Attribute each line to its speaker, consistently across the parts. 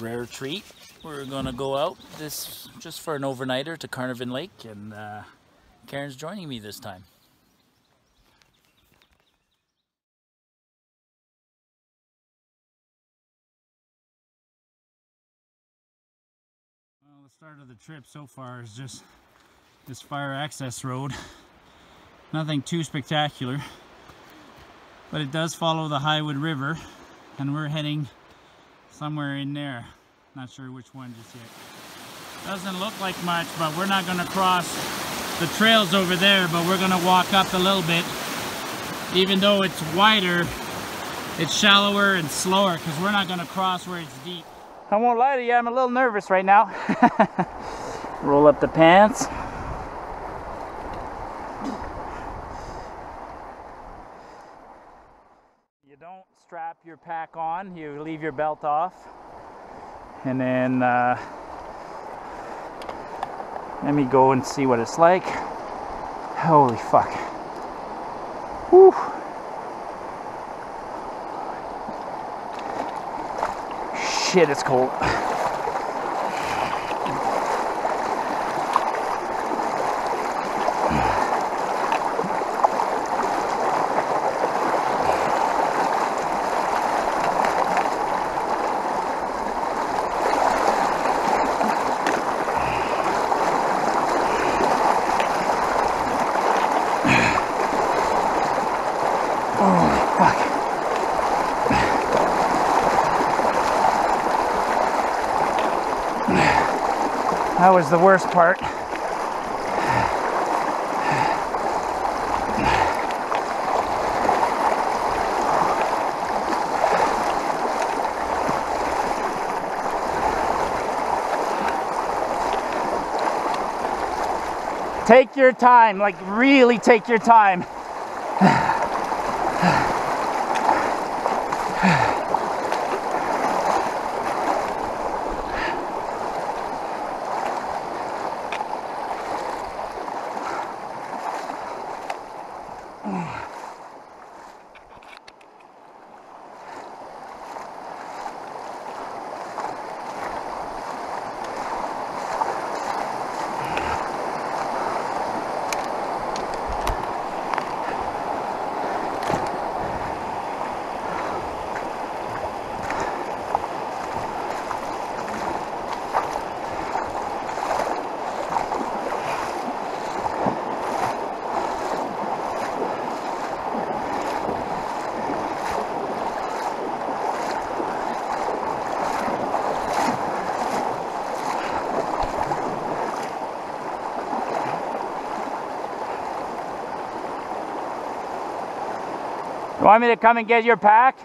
Speaker 1: rare treat. We're gonna go out just for an overnighter to Carnarvon Lake, and Karen's joining me this time. Well, the start of the trip so far is just this fire access road. Nothing too spectacular, but it does follow the Highwood River, and we're heading somewhere in there. Not sure which one just yet. Doesn't look like much, but we're not gonna cross the trails over there, but we're gonna walk up a little bit. Even though it's wider, it's shallower and slower because we're not gonna cross where it's deep. I won't lie to you, I'm a little nervous right now. Roll up the pants. You don't strap your pack on, you leave your belt off. And then let me go and see what it's like. Holy fuck. Whew. Shit, it's cold. That was the worst part. Take your time, like really take your time. You want me to come and get your pack?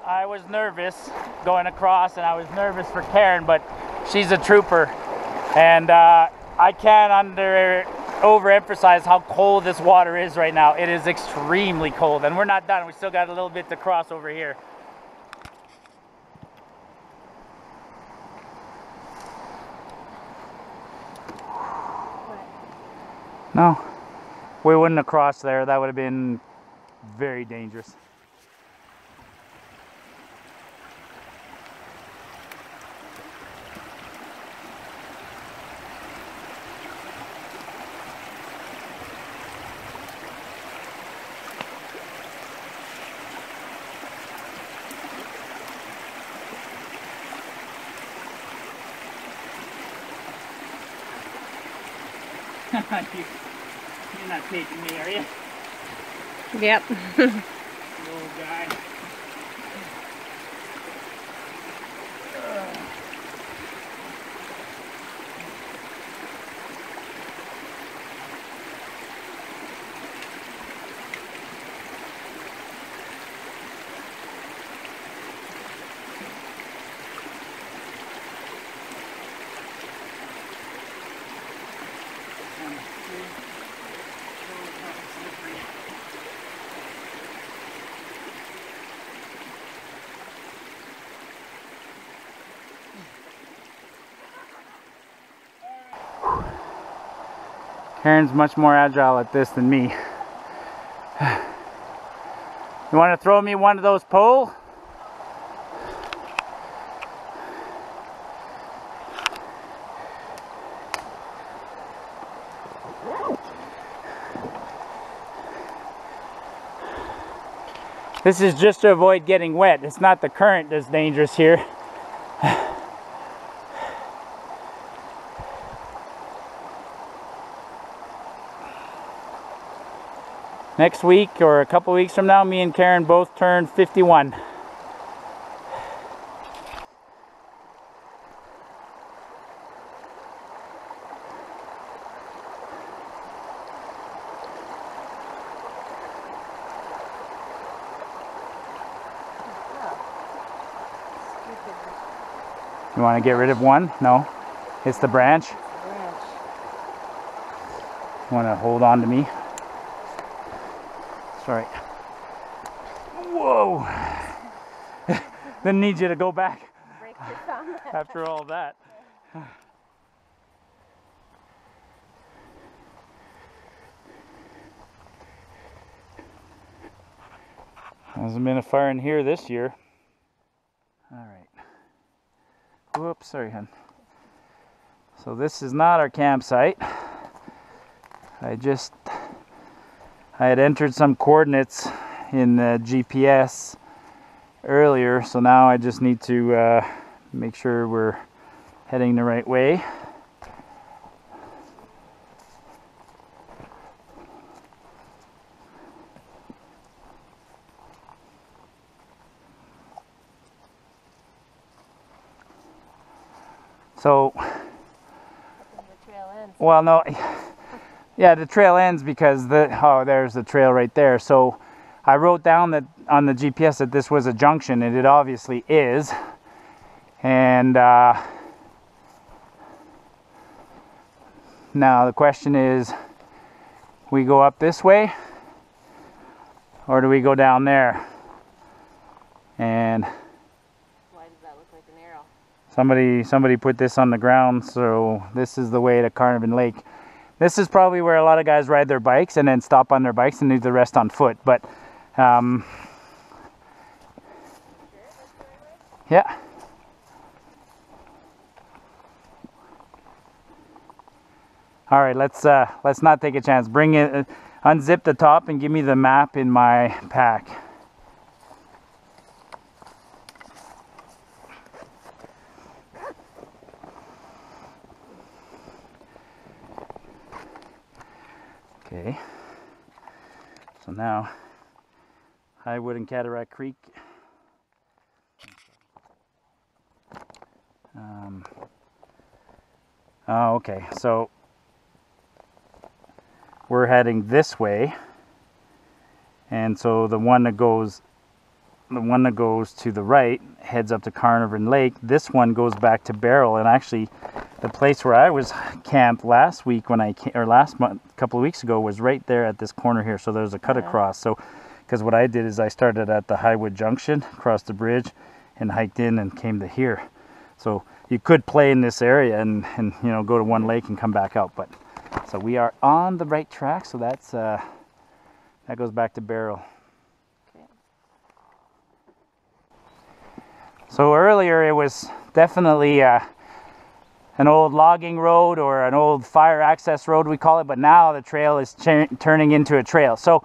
Speaker 1: I was nervous going across, and I was nervous for Karen, but she's a trooper, and I can't overemphasize how cold this water is right now. It is extremely cold, and we're not done. We still got a little bit to cross over here. No, we wouldn't have crossed there. That would have been very dangerous. You're not taking me, are you?
Speaker 2: Yep.
Speaker 1: Little guy. Karen's much more agile at this than me. You want to throw me one of those poles? This is just to avoid getting wet. It's not the current that's dangerous here. Next week or a couple weeks from now, me and Karen both turn 51. You want to get rid of one? No? It's the branch? You want to hold on to me? Sorry. Whoa! Didn't need you to go back after all that. Hasn't been a fire in here this year. All right. Whoops, sorry, hon. So this is not our campsite. I had entered some coordinates in the GPS earlier, so now I just need to make sure we're heading the right way. So, well, no. Yeah, the trail ends because there's the trail right there. So I wrote down that on the GPS that this was a junction, and it obviously is. And now the question is, we go up this way or do we go down there? And
Speaker 2: why does that look like an arrow?
Speaker 1: Somebody put this on the ground, so this is the way to Carnarvon Lake. This is probably where a lot of guys ride their bikes and then stop on their bikes and do the rest on foot. But, yeah. All right, let's not take a chance. Bring it, unzip the top and give me the map in my pack. Okay, so now Highwood and Cataract Creek. Oh, okay, so we're heading this way, and so the one that goes the one that goes to the right heads up to Carnarvon Lake. This one goes back to Barrel, and actually the place where I was camped last week when I came, or last month, a couple of weeks ago, was right there at this corner here. So there's a cut across. So because what I did is I started at the Highwood Junction, crossed the bridge, and hiked in and came to here. So you could play in this area and you know, go to one lake and come back out. But so we are on the right track. So that's that goes back to Barrel.
Speaker 2: Okay.
Speaker 1: So earlier it was definitely an old logging road or an old fire access road, we call it, but now the trail is turning into a trail. So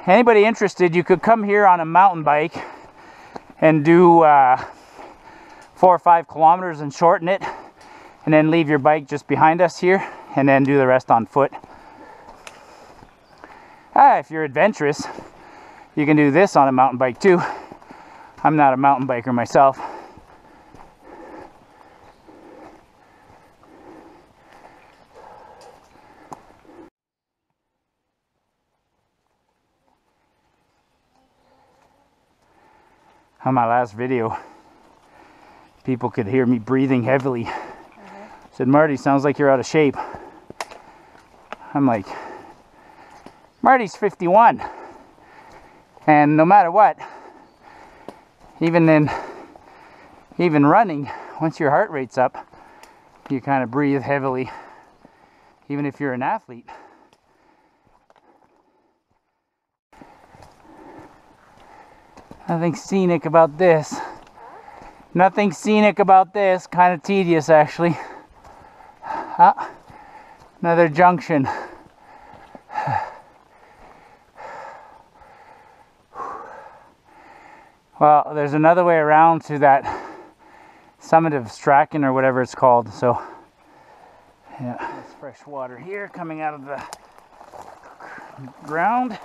Speaker 1: anybody interested, you could come here on a mountain bike and do 4 or 5 kilometers and shorten it, and then leave your bike just behind us here, and then do the rest on foot. If you're adventurous, you can do this on a mountain bike too. I'm not a mountain biker myself. On my last video, people could hear me breathing heavily. Said, Marty, sounds like you're out of shape. I'm like, Marty's 51. And no matter what, even running, once your heart rate's up, you kind of breathe heavily, even if you're an athlete. Nothing scenic about this. Nothing scenic about this. Kind of tedious, actually. Another junction. Well, there's another way around to that summit of Strachan or whatever it's called. So, yeah, there's fresh water here coming out of the ground.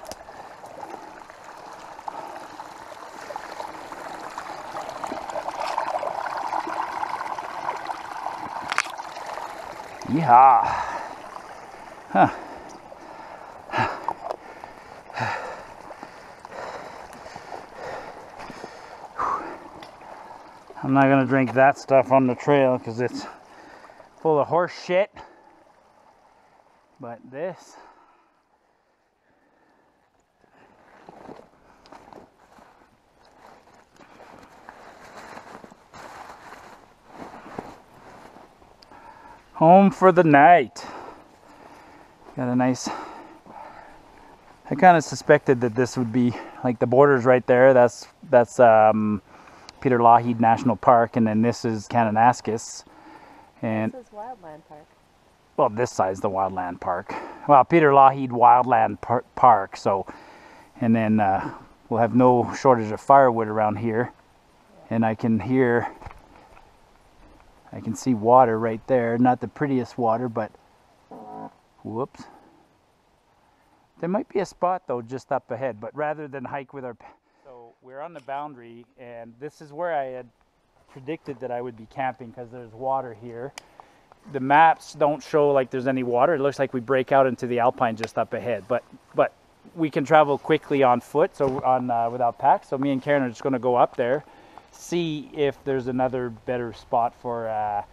Speaker 1: Yeehaw. Huh. I'm not gonna drink that stuff on the trail because it's full of horse shit. But this, home for the night. Got a nice, I kind of suspected that this would be like the border's right there. That's Peter Lougheed National Park, and then this is Kananaskis. And
Speaker 2: this is Wildland Park.
Speaker 1: Well, this side's the Wildland Park. Well, Peter Lougheed Wildland Park. So, and then we'll have no shortage of firewood around here. And I can see water right there. Not the prettiest water, but whoops. There might be a spot though just up ahead, but rather than hike with our... So we're on the boundary, and this is where I had predicted that I would be camping because there's water here. The maps don't show like there's any water. It looks like we break out into the alpine just up ahead, but we can travel quickly on foot, so without packs. So me and Karen are just going to go up there, see if there's another better spot for a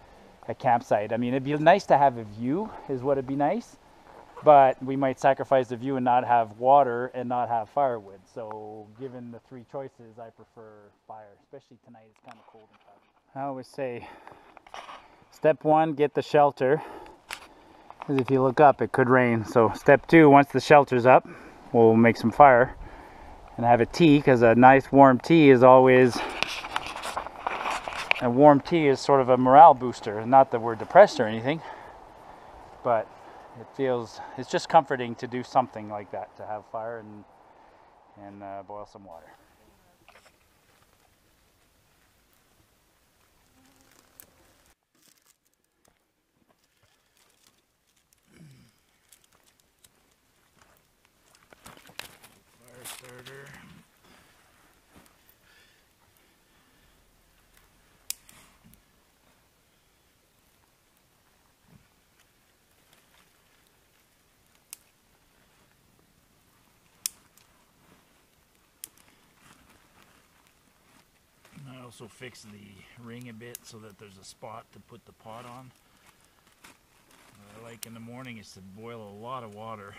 Speaker 1: campsite. I mean, it'd be nice to have a view, is what it'd be nice, but we might sacrifice the view and not have water and not have firewood. So given the 3 choices, I prefer fire, especially tonight. It's kind of cold and cloudy. I always say, step 1, get the shelter, because if you look up, it could rain. So step 2, once the shelter's up, we'll make some fire and have a tea, because a nice warm tea is always... A warm tea is sort of a morale booster. Not that we're depressed or anything, but it's just comforting to do something like that, to have fire and boil some water. Fire starter. I also fixed the ring a bit so that there's a spot to put the pot on. What I like in the morning is to boil a lot of water,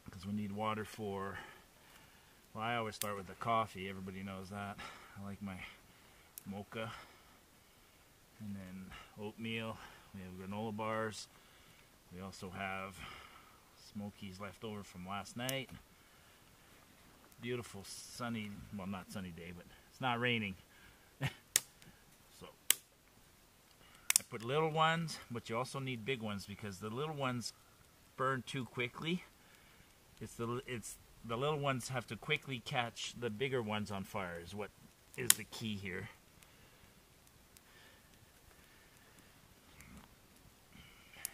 Speaker 1: because we need water for, well, I always start with the coffee, everybody knows that. I like my mocha, and then oatmeal. We have granola bars. We also have Smokies left over from last night. Beautiful sunny, well, not sunny day, but it's not raining. So I put little ones, but you also need big ones because the little ones burn too quickly. It's the little ones have to quickly catch the bigger ones on fire is what is the key here.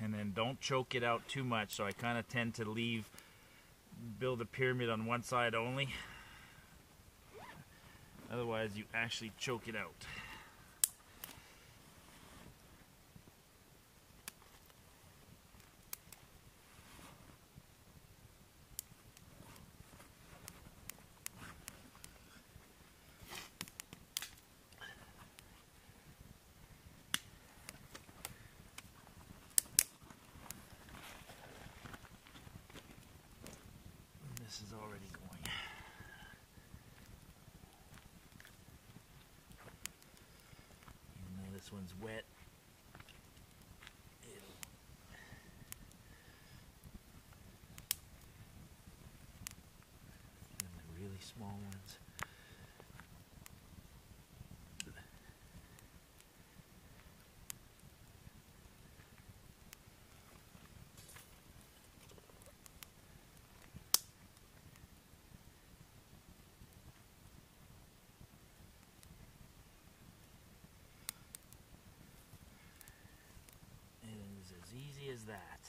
Speaker 1: And then don't choke it out too much, so I kind of tend to build a pyramid on one side only. Otherwise you actually choke it out. This is already going. Even though this one's wet, and the really small ones. As easy as that.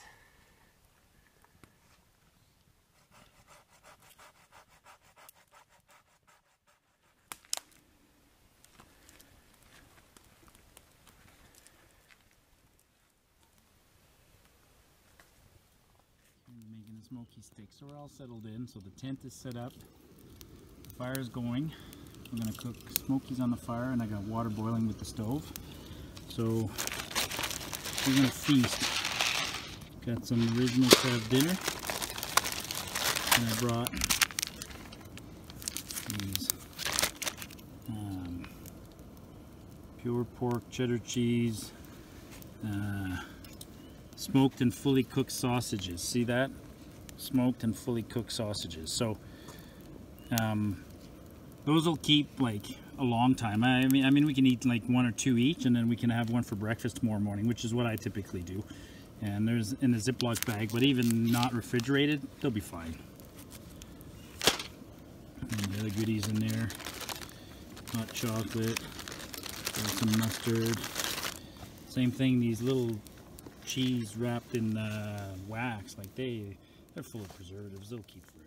Speaker 1: Making a smoky stick, so we're all settled in. So the tent is set up, the fire is going. We're going to cook smokies on the fire, and I got water boiling with the stove. So we're going to feast. Got some original crab dinner, and I brought these pure pork, cheddar cheese, smoked and fully cooked sausages. See that? Smoked and fully cooked sausages. So those will keep like a long time. I mean we can eat like one or two each, and then we can have one for breakfast tomorrow morning, which is what I typically do. And there's in a Ziploc bag, but even not refrigerated, they'll be fine. And the other goodies in there, hot chocolate, some mustard. Same thing, these little cheese wrapped in wax, like they're full of preservatives, they'll keep forever.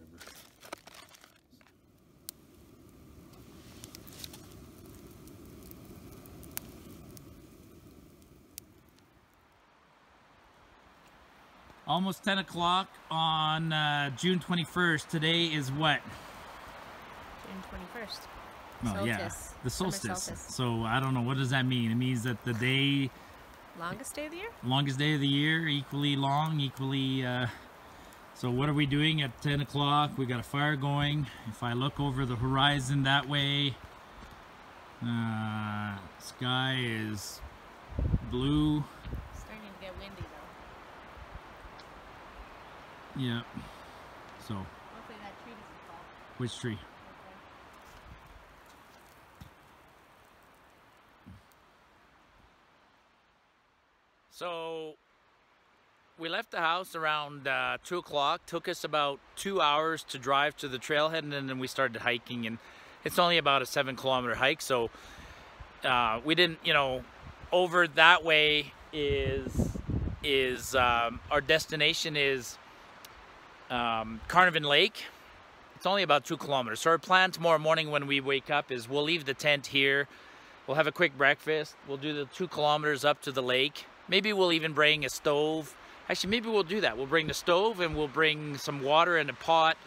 Speaker 1: Almost 10 o'clock on June 21st. Today is what?
Speaker 2: June 21st.
Speaker 1: No,
Speaker 2: solstice.
Speaker 1: Yeah, the solstice.
Speaker 2: Solstice.
Speaker 1: So I don't know, what does that mean? It means that the day...
Speaker 2: Longest day of the year?
Speaker 1: Longest day of the year, equally long, equally... So what are we doing at 10 o'clock? We got a fire going. If I look over the horizon that way, sky is blue.
Speaker 2: Starting to get windy though.
Speaker 1: Yeah. So.
Speaker 2: Hopefully that tree doesn't fall.
Speaker 1: Which tree?
Speaker 2: Okay.
Speaker 1: So we left the house around 2 o'clock. Took us about 2 hours to drive to the trailhead, and then we started hiking, and it's only about a 7-kilometer hike. So we didn't, you know, over that way is our destination is Carnarvon Lake. It's only about 2 kilometers. So our plan tomorrow morning when we wake up is we'll leave the tent here. We'll have a quick breakfast. We'll do the 2 kilometers up to the lake. Maybe we'll even bring a stove. Actually, maybe we'll do that. We'll bring the stove and we'll bring some water in a pot,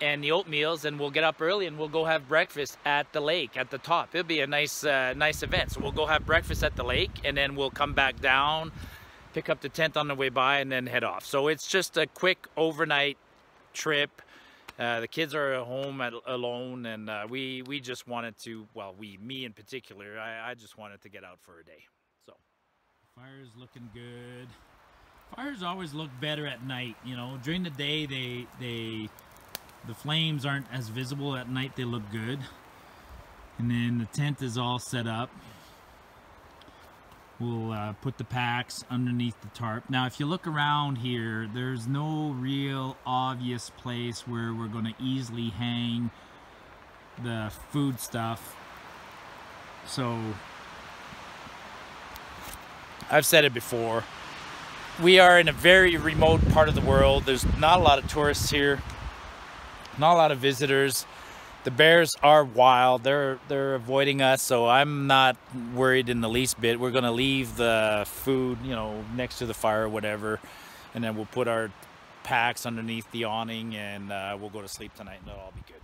Speaker 1: and the oatmeals, and we'll get up early and we'll go have breakfast at the lake at the top. It'll be a nice nice event. So we'll go have breakfast at the lake, and then we'll come back down, pick up the tent on the way by, and then head off. So it's just a quick overnight trip. The kids are at home alone, and we just wanted to, well, me in particular, I just wanted to get out for a day. So fire's looking good. Fires always look better at night, you know. During the day, the flames aren't as visible. At night, they look good. And then the tent is all set up. We'll put the packs underneath the tarp. Now, if you look around here, there's no real obvious place where we're going to easily hang the food stuff. So, I've said it before. We are in a very remote part of the world. There's not a lot of tourists here, not a lot of visitors. The bears are wild. They're avoiding us, so I'm not worried in the least bit. We're gonna leave the food, you know, next to the fire or whatever, and then we'll put our packs underneath the awning, and we'll go to sleep tonight, and it'll all be good.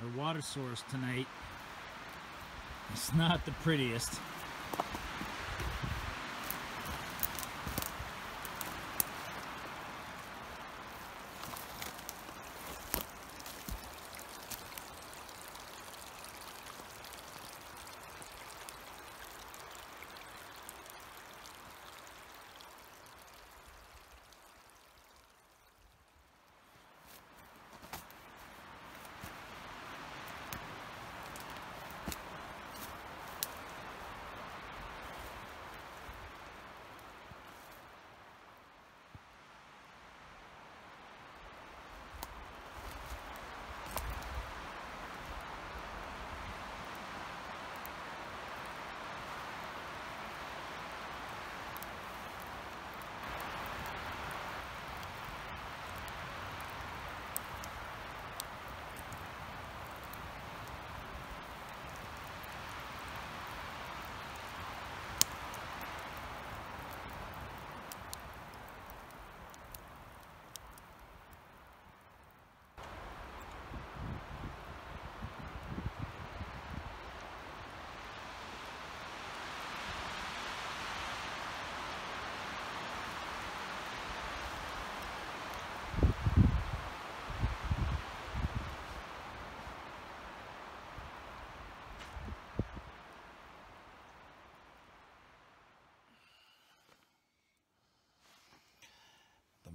Speaker 1: Our water source tonight, it's not the prettiest.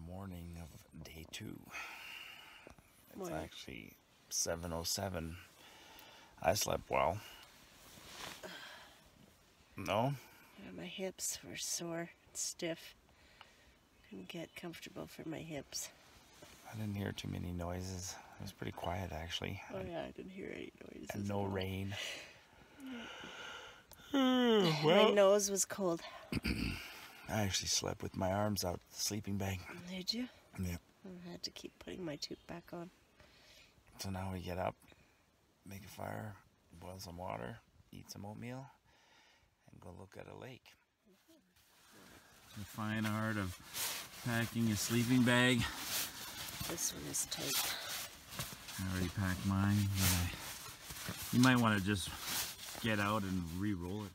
Speaker 1: Morning of day 2. It's actually 7:07. I slept well. No?
Speaker 2: Yeah, my hips were sore and stiff. Couldn't get comfortable for my hips.
Speaker 1: I didn't hear too many noises. It was pretty quiet actually.
Speaker 2: Oh yeah, I didn't hear any noises.
Speaker 1: And no rain.
Speaker 2: My nose was cold.
Speaker 1: I actually slept with my arms out the sleeping bag.
Speaker 2: Did you?
Speaker 1: Yeah.
Speaker 2: I had to keep putting my tube back on.
Speaker 1: So now we get up, make a fire, boil some water, eat some oatmeal, and go look at a lake. The fine art of packing a sleeping bag.
Speaker 2: This one is tight.
Speaker 1: I already packed mine, but you might want to just get out and re-roll it.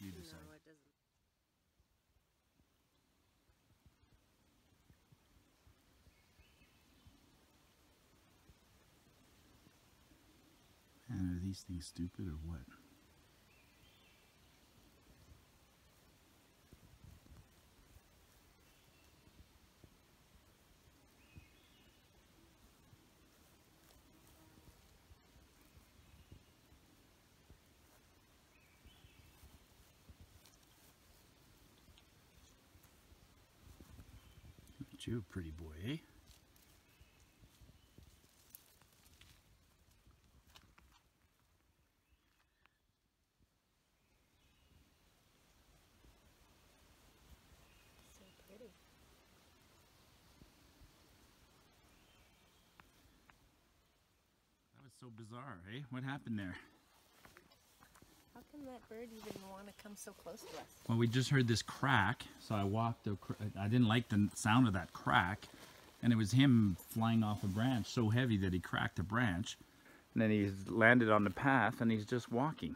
Speaker 1: You decide.
Speaker 2: No, it doesn't.
Speaker 1: And are these things stupid or what? Aren't you a pretty boy, eh? so bizarre, eh? What happened there?
Speaker 2: How can that bird even want to come so close to us?
Speaker 1: Well, we just heard this crack, so I walked. I didn't like the sound of that crack, and it was him flying off a branch so heavy that he cracked a branch, and then he landed on the path, and he's just walking.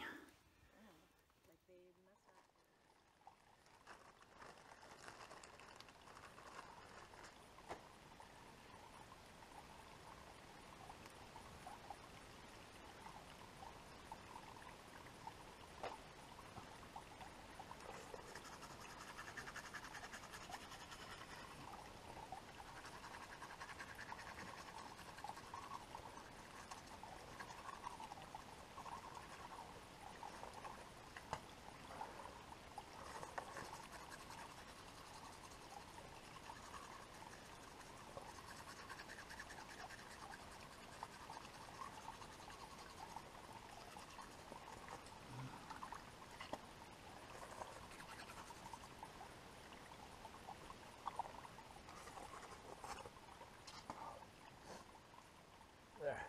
Speaker 1: There.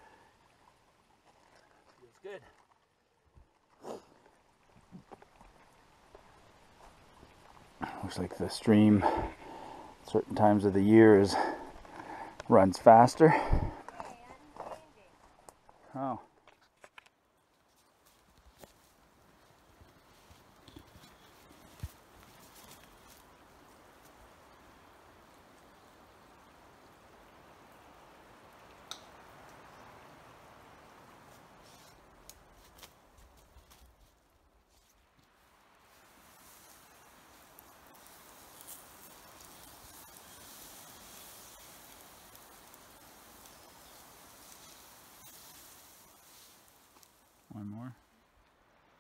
Speaker 1: Feels good. Looks like the stream certain times of the year runs faster. Oh. One more.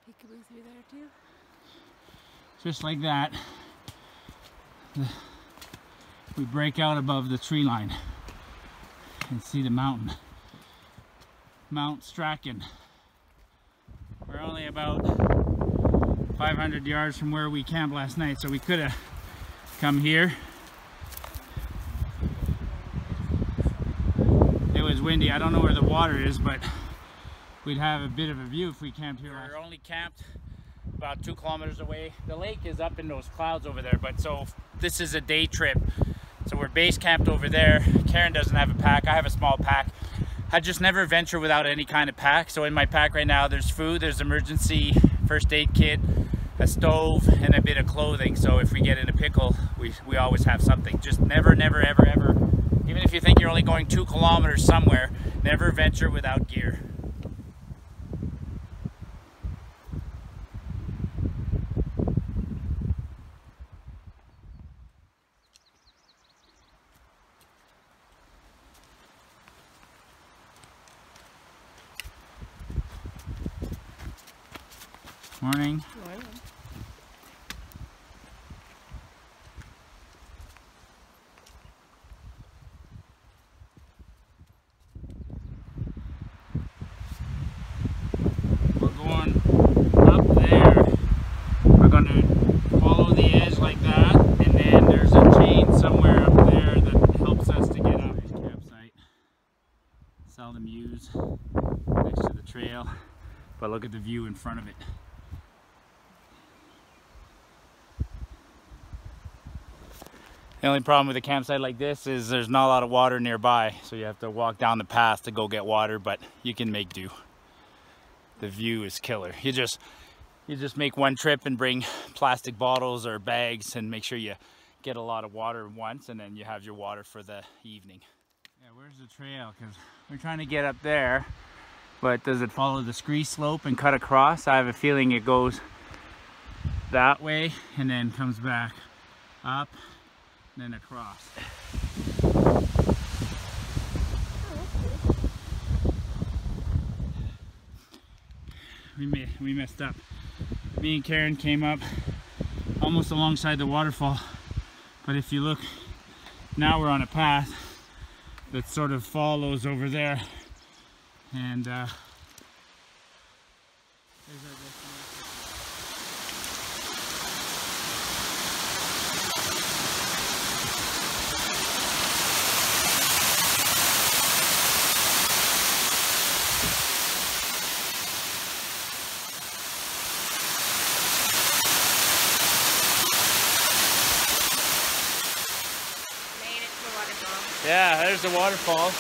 Speaker 2: Peekaboo through there too.
Speaker 1: Just like that, we break out above the tree line and see the mountain. Mount Strachan. We're only about 500 yards from where we camped last night, so we could have come here. It was windy. I don't know where the water is, but we'd have a bit of a view if we camped here. We're only camped about 2 kilometers away. The lake is up in those clouds over there, but so this is a day trip. So we're base camped over there. Karen doesn't have a pack. I have a small pack. I just never venture without any kind of pack. So in my pack right now, there's food, there's emergency first aid kit, a stove, and a bit of clothing. So if we get in a pickle, we always have something. Just never, never, ever, ever, even if you think you're only going 2 kilometers somewhere, never venture without gear. Morning.
Speaker 2: Morning.
Speaker 1: We're going up there. We're going to follow the edge like that, and then there's a chain somewhere up there that helps us to get up. Campsite. Seldom used next to the trail, but look at the view in front of it. The only problem with a campsite like this is there's not a lot of water nearby, so you have to walk down the path to go get water, but you can make do. The view is killer. You just make one trip and bring plastic bottles or bags and make sure you get a lot of water once, and then you have your water for the evening. Yeah, where's the trail? Because we're trying to get up there, but does it follow the scree slope and cut across? I have a feeling it goes that way and then comes back up. Then across. We messed up. Me and Karen came up almost alongside the waterfall, but if you look, now we're on a path that sort of follows over there, and there's our destination. Yeah, there's the waterfall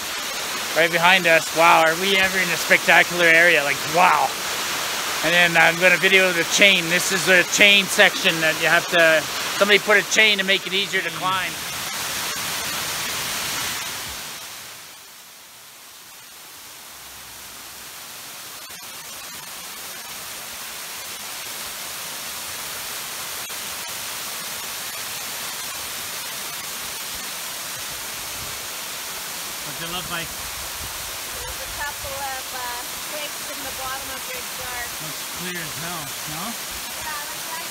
Speaker 1: right behind us. Wow, are we ever in a spectacular area? Like, wow. And then I'm going to video the chain. This is a chain section that you have to, somebody put a chain to make it easier to climb. What's it look like?
Speaker 2: There's a couple of twigs in the bottom of your jar.
Speaker 1: Looks clear as hell, no?
Speaker 2: Yeah, looks like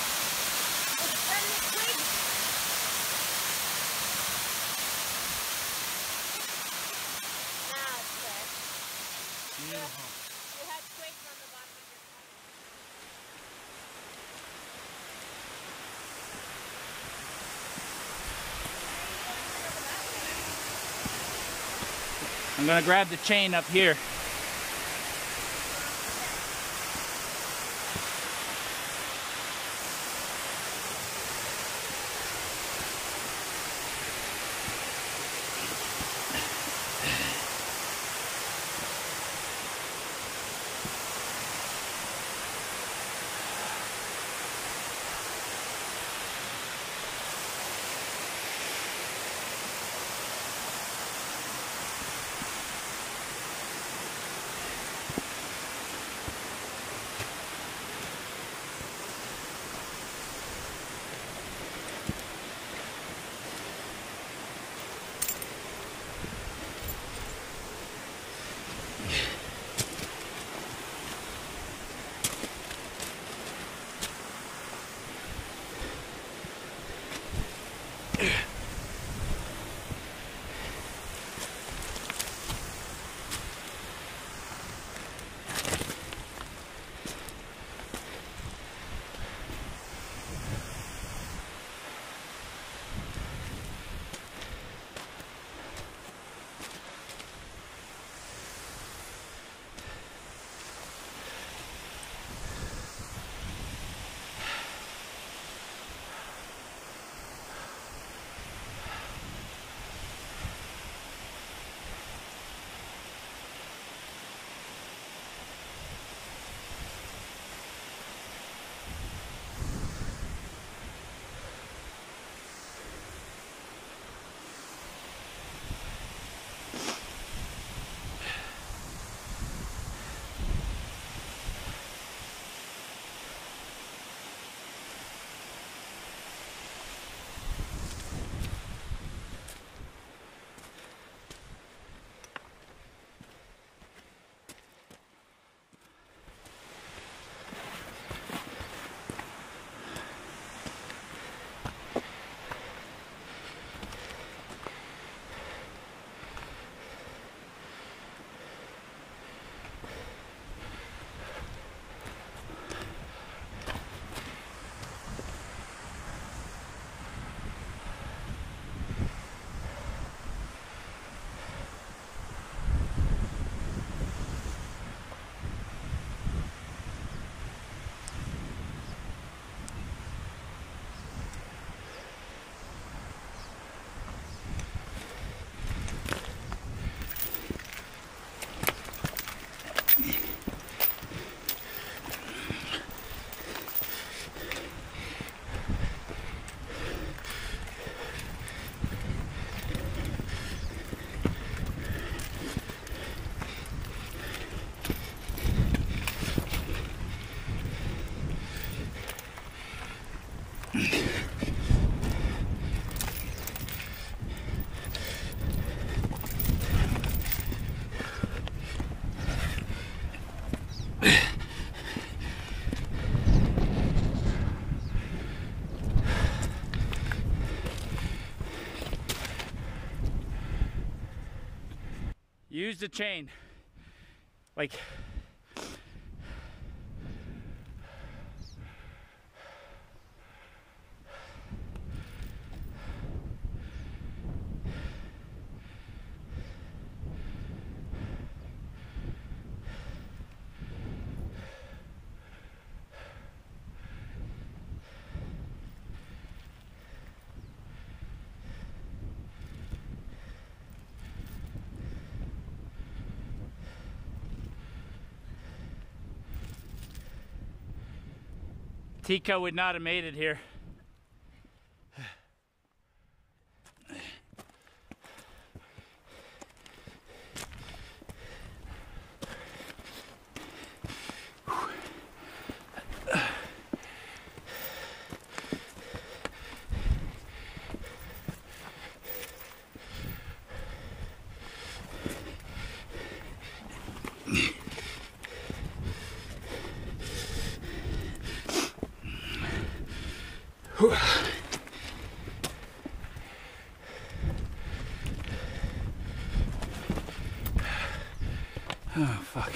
Speaker 2: it's from the twigs. Now it's clear.
Speaker 1: Beautiful.
Speaker 2: You had twigs on the bottom of your jar.
Speaker 1: I'm going to grab the chain up here. Use the chain. Like, Tika would not have made it here. Oh, fuck.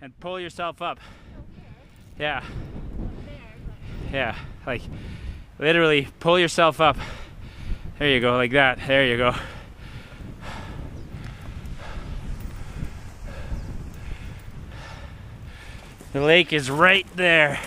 Speaker 1: And pull yourself up. Yeah. Yeah, like literally pull yourself up. There you go, like that. There you go. The lake is right there.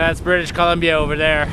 Speaker 1: That's British Columbia over there.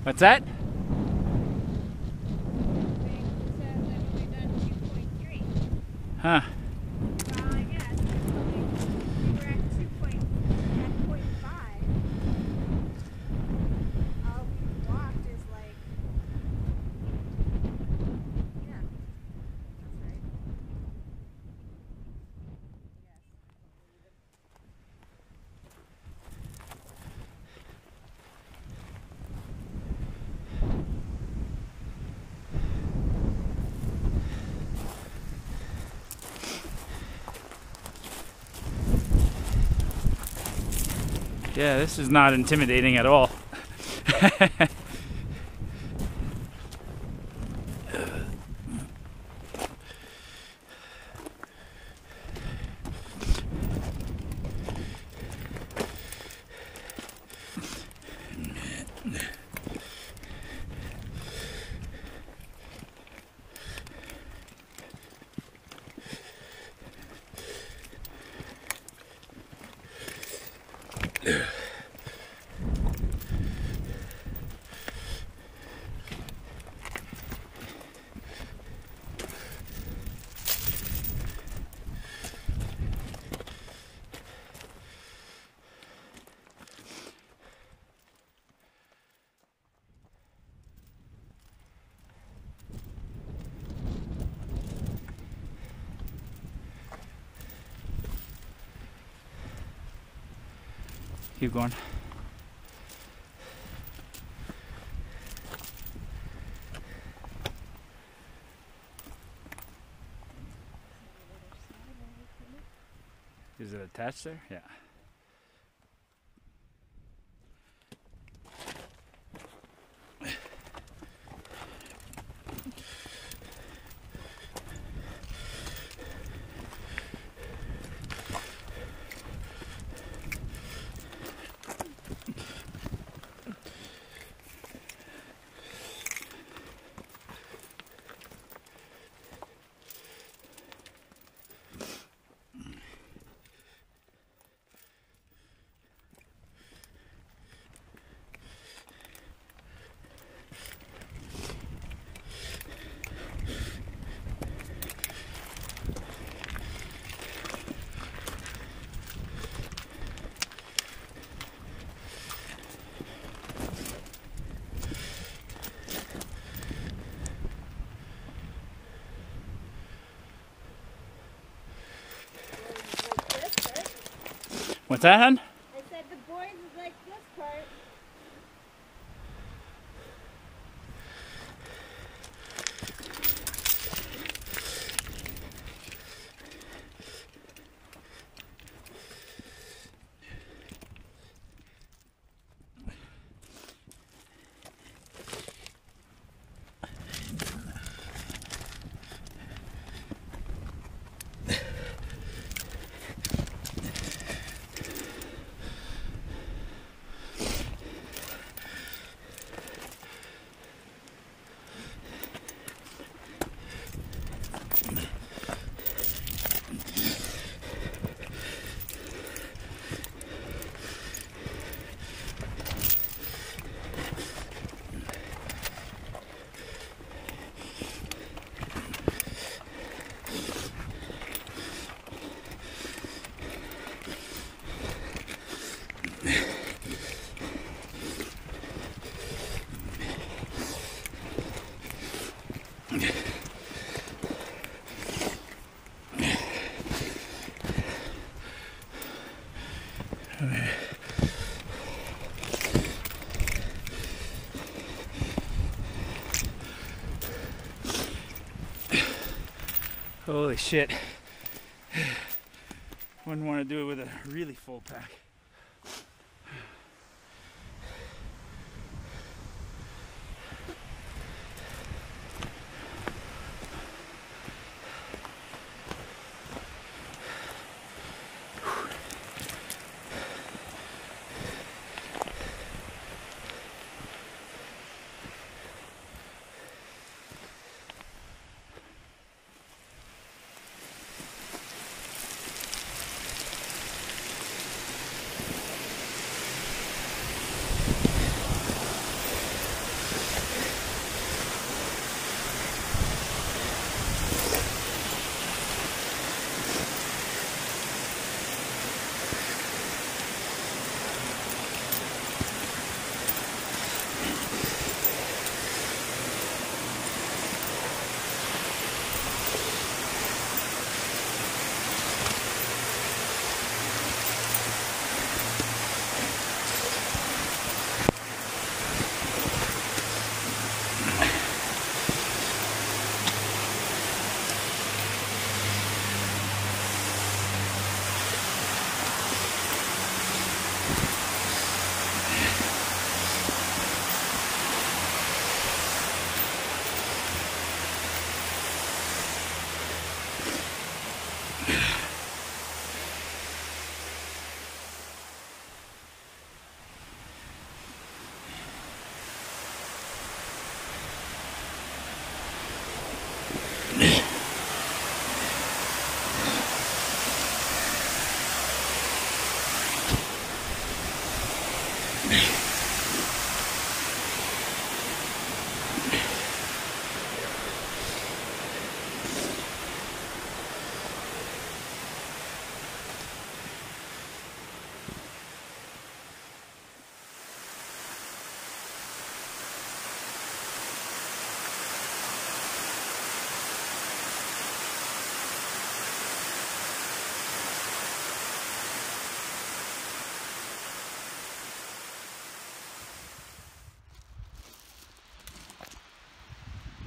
Speaker 1: What's that? Huh.
Speaker 2: Well, I guess. We were at 2.5. All we walked is like, yeah, that's right. Yes, I believe it.
Speaker 1: Yeah, this is not intimidating at all. Keep going. Is it attached there? Yeah. What's that, hon?
Speaker 2: I said the boys is like this part.
Speaker 1: Holy shit. Wouldn't want to do it with a really full pack.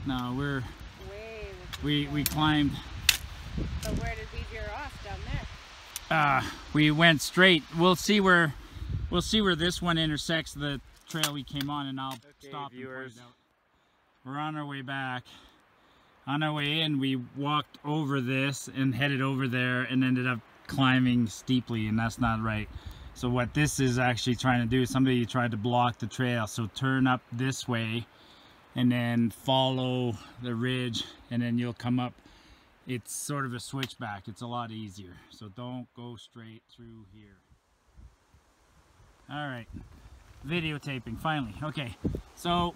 Speaker 1: No,
Speaker 2: Way
Speaker 1: we climbed.
Speaker 2: But where did we veer off down there?
Speaker 1: We went straight. We'll see where this one intersects the trail we came on, and I'll stop viewers. And point it out. We're on our way back. On our way in, we walked over this and headed over there and ended up climbing steeply, and that's not right. So what this is actually trying to do is somebody tried to block the trail. So turn up this way and then follow the ridge, and then you'll come up. It's sort of a switchback. It's a lot easier. So don't go straight through here. All right, videotaping finally. Okay, so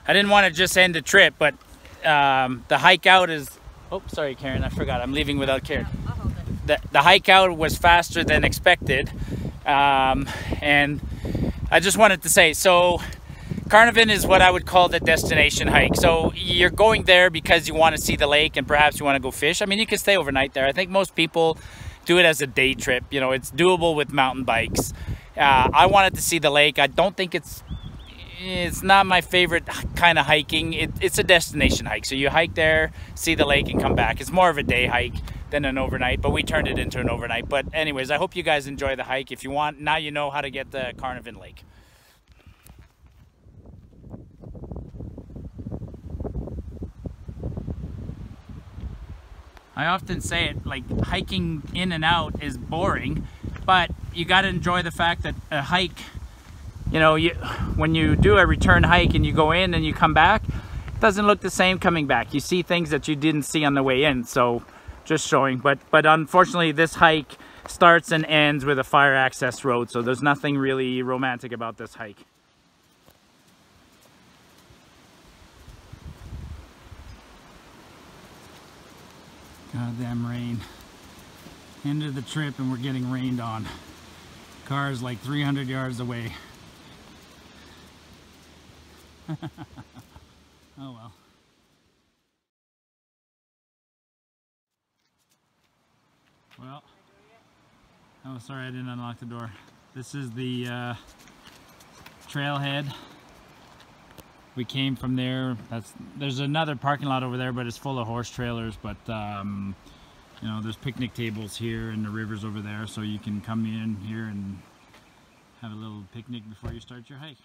Speaker 1: I didn't want to just end the trip, but the hike out is, oh, sorry, Karen, I forgot. I'm leaving without Karen.
Speaker 2: I'll hold it.
Speaker 1: The hike out was faster than expected. And I just wanted to say, so Carnarvon is what I would call the destination hike. So you're going there because you want to see the lake and perhaps you want to go fish. I mean, you can stay overnight there. I think most people do it as a day trip. You know, it's doable with mountain bikes. I wanted to see the lake. I don't think it's not my favorite kind of hiking. It's a destination hike. So you hike there, see the lake, and come back. It's more of a day hike than an overnight, but we turned it into an overnight. But anyways, I hope you guys enjoy the hike. If you want, now you know how to get to Carnarvon Lake. I often say it, like, hiking in and out is boring, but you got to enjoy the fact that a hike, you know, when you do a return hike and you go in and you come back, it doesn't look the same coming back. You see things that you didn't see on the way in, so just showing. But unfortunately, this hike starts and ends with a fire access road, so there's nothing really romantic about this hike. Goddamn rain. End of the trip and we're getting rained on. Car's like 300 yards away. Oh well. Well, oh sorry, I didn't unlock the door. This is the trailhead. We came from there. There's another parking lot over there, but it's full of horse trailers. But you know, there's picnic tables here and the river's over there, so you can come in here and have a little picnic before you start your hike.